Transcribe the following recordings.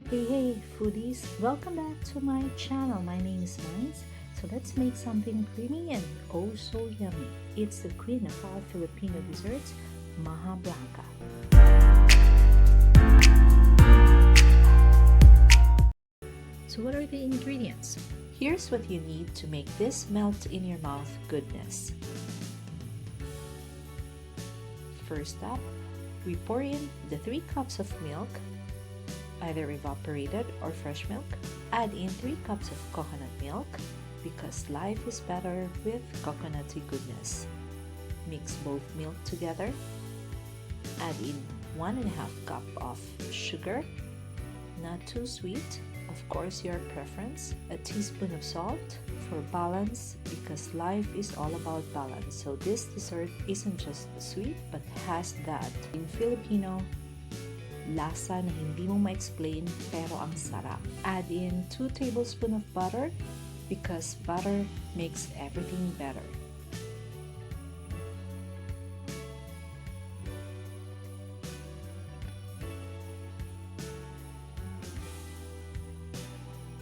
Hey foodies, welcome back to my channel. My name is Mines. So let's make something creamy and oh so yummy. It's the queen of all Filipino desserts, Maja Blanca. So what are the ingredients? Here's what you need to make this melt in your mouth goodness. First up, we pour in the 3 cups of milk, either evaporated or fresh milk. Add in 3 cups of coconut milk because life is better with coconutty goodness. Mix both milk together. Add in 1.5 cup of sugar, not too sweet, of course your preference. A teaspoon of salt for balance because life is all about balance. So this dessert isn't just sweet but has that in Filipino lasa na hindi mo ma-explain pero ang sarap. Add in 2 tablespoons of butter because butter makes everything better.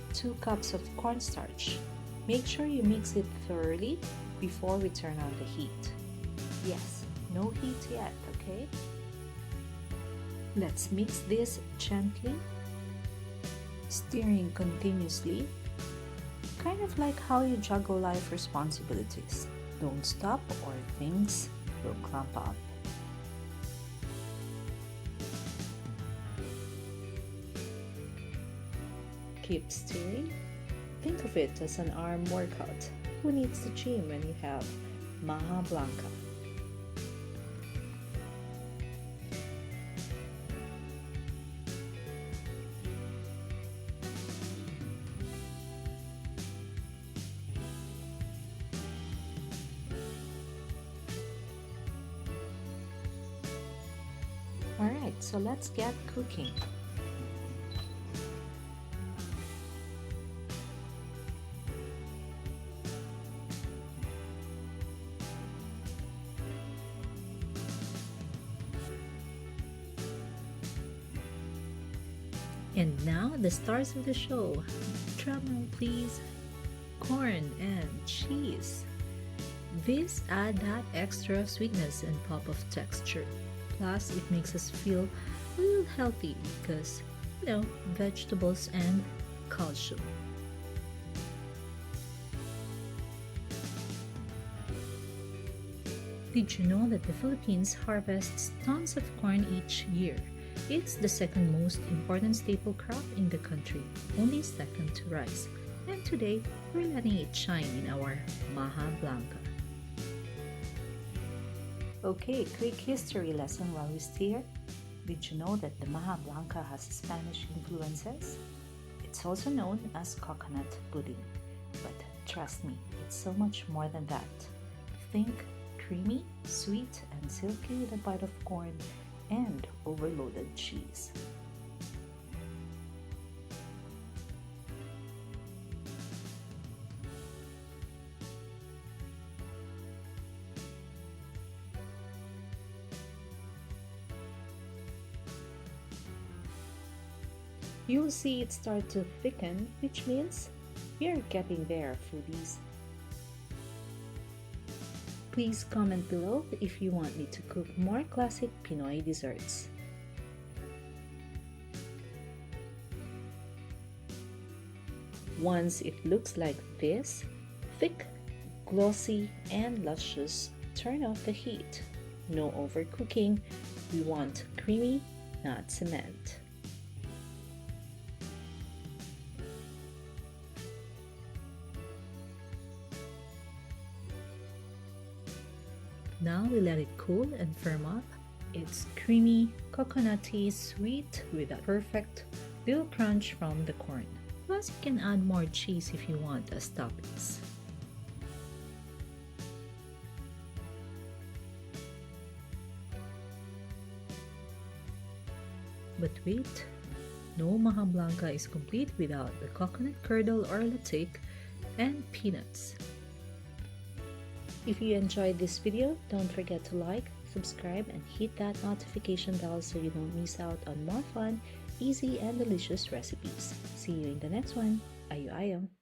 Two cups of cornstarch. Make sure you mix it thoroughly before we turn on the heat. Yes, no heat yet, okay? Let's mix this gently, stirring continuously, kind of like how you juggle life responsibilities. Don't stop or things will clump up. Keep stirring. Think of it as an arm workout. Who needs the gym when you have Maja Blanca? Alright, so let's get cooking. And now the stars of the show. Drum roll please. Corn and cheese. These add that extra sweetness and pop of texture. Plus, it makes us feel a little healthy because, vegetables and calcium. Did you know that the Philippines harvests tons of corn each year? It's the second most important staple crop in the country, only second to rice. And today, we're letting it shine in our Maja Blanca. Okay, quick history lesson while we stir. Did you know that the Maja Blanca has Spanish influences? It's also known as coconut pudding. But trust me, it's so much more than that. Think creamy, sweet, and silky with a bite of corn and overloaded cheese. You'll see it start to thicken, which means we're getting there, foodies. Please comment below if you want me to cook more classic Pinoy desserts. Once it looks like this, thick, glossy, and luscious, turn off the heat. No overcooking. We want creamy, not cement. Now we let it cool and firm up. It's creamy, coconutty, sweet with a perfect little crunch from the corn. Plus you can add more cheese if you want as toppings. But wait, no Maja Blanca is complete without the coconut kernel or latte and peanuts. If you enjoyed this video, don't forget to like, subscribe, and hit that notification bell so you don't miss out on more fun easy and delicious recipes. See you in the next one. Ayo ayo!